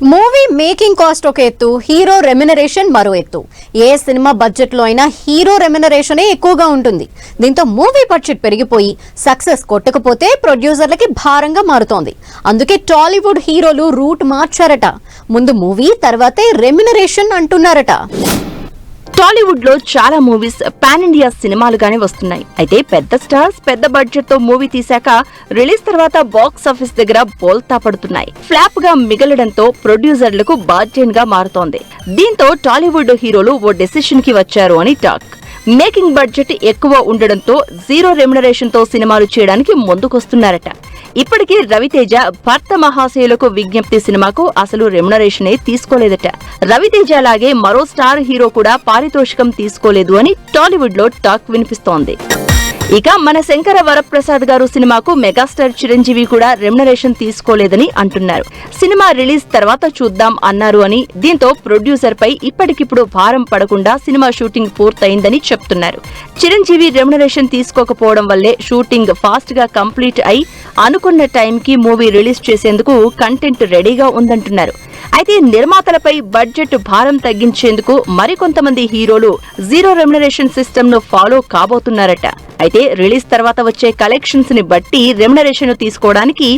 Movie making cost ఒక ఎత్తు, hero remuneration మరో ఎత్తు. ఏ సినిమా బడ్జెట్ లో అయినా హీరో రెమ్యునరేషనే ఎక్కువగా ఉంటుంది. దీంతో మూవీ బడ్జెట్ పెరిగిపోయి సక్సెస్ కొట్టకపోతే ప్రొడ్యూసర్లకి భారంగా మారుతోంది. అందుకే టాలీవుడ్ హీరోలు రూట్ మార్చారట. ముందు మూవీ, తర్వాతే రెమ్యునరేషన్ అంటున్నారట. టాలీవుడ్ లో చాలా మూవీస్ పాన్ ఇండియా సినిమాలుగానే వస్తున్నాయి. అయితే పెద్ద స్టార్స్ పెద్ద బడ్జెట్ తో మూవీ తీశాక రిలీజ్ తర్వాత బాక్స్ ఆఫీస్ దగ్గర బోల్తా పడుతున్నాయి. ఫ్లాప్ గా మిగలడంతో ప్రొడ్యూసర్లకు బాధ్యన్ గా మారుతోంది. దీంతో టాలీవుడ్ హీరోలు ఓ డెసిషన్ కి వచ్చారు అని టాక్. మేకింగ్ బడ్జెట్ ఎక్కువ ఉండడంతో జీరో రెమ్యునరేషన్ తో సినిమాలు చేయడానికి ముందుకొస్తున్నారట. ఇప్పటికీ రవితేజ భర్త మహాశయులకు విజ్ఞప్తి సినిమాకు అసలు రెమ్యునరేషనే తీసుకోలేదట. రవితేజ లాగే మరో స్టార్ హీరో కూడా పారితోషికం తీసుకోలేదు అని టాలీవుడ్ లో టాక్ వినిపిస్తోంది. ఇక మన శంకర వరప్రసాద్ గారు సినిమాకు మెగాస్టార్ చిరంజీవి కూడా రెమ్యునరేషన్ తీసుకోలేదని అంటున్నారు. సినిమా రిలీజ్ తర్వాత చూద్దాం అన్నారు అని. దీంతో ప్రొడ్యూసర్ పై ఇప్పటికిప్పుడు భారం పడకుండా సినిమా షూటింగ్ పూర్తయిందని చెప్తున్నారు. చిరంజీవి రెమ్యునరేషన్ తీసుకోకపోవడం వల్లే షూటింగ్ ఫాస్ట్ గా కంప్లీట్ అయి అనుకున్న టైంకి మూవీ రిలీజ్ చేసేందుకు కంటెంట్ రెడీగా ఉందంటున్నారు. అయితే నిర్మాతలపై బడ్జెట్ భారం తగ్గించేందుకు మరికొంతమంది హీరోలు జీరో రెమ్యునరేషన్ సిస్టమ్ ను ఫాలో కాబోతున్నారట. అయితే రిలీజ్ తర్వాత వచ్చే కలెక్షన్స్ ని బట్టి రెమ్యునరేషన్ తీసుకోవడానికి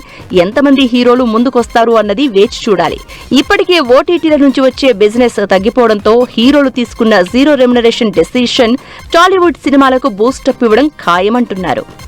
ఎంతమంది హీరోలు ముందుకొస్తారు అన్నది వేచి చూడాలి. ఇప్పటికే ఓటీటీల నుంచి వచ్చే బిజినెస్ తగ్గిపోవడంతో హీరోలు తీసుకున్న జీరో రెమ్యునరేషన్ డెసిషన్ టాలీవుడ్ సినిమాలకు బూస్టప్ ఇవ్వడం ఖాయమంటున్నారు.